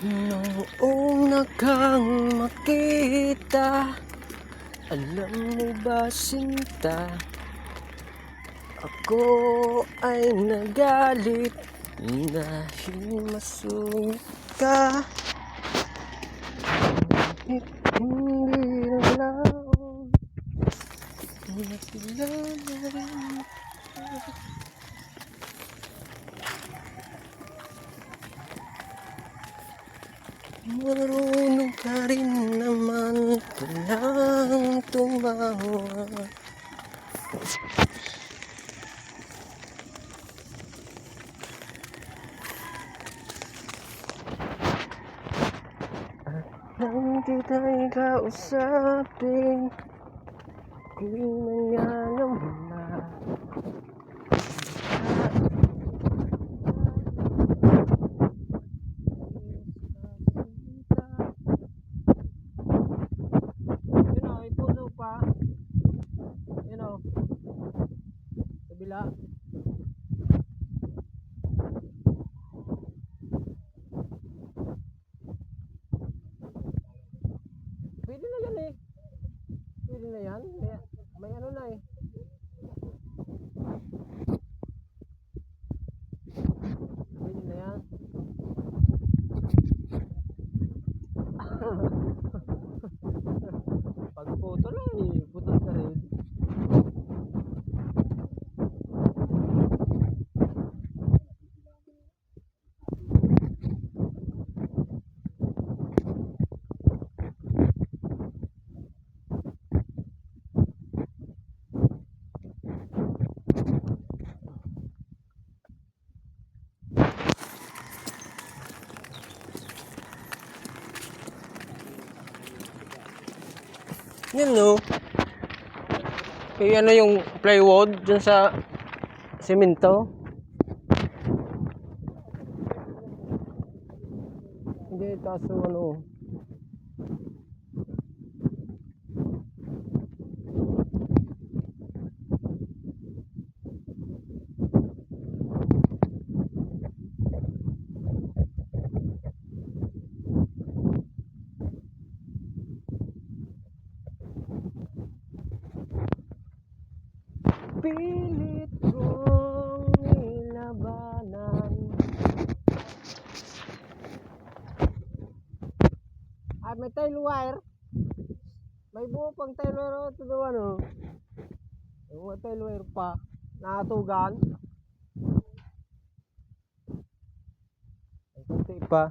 Noong kang makita, alam mo ba sinta, ako ay nagalit dahil masungit ka. Kahit hindi naglaon, nakilala rin kita. Marunong ka rin naman palang tumawa. At nang kita'y kausapin, ako'y nangangamla. Kabila. Pwede na yan eh. Pwede na yan. May ano na eh. Pwede na yan. Pag putol eh. Putol ka rin. Yan no. Kaya ano yung plywood dyan sa semento? Hindi, kaso ano. Pilit kong nilabanan. Ay, may tail wire. May buo pang tail wire. Ito doon ano. May tail wire pa. Nakatugan. Ay, kunti pa.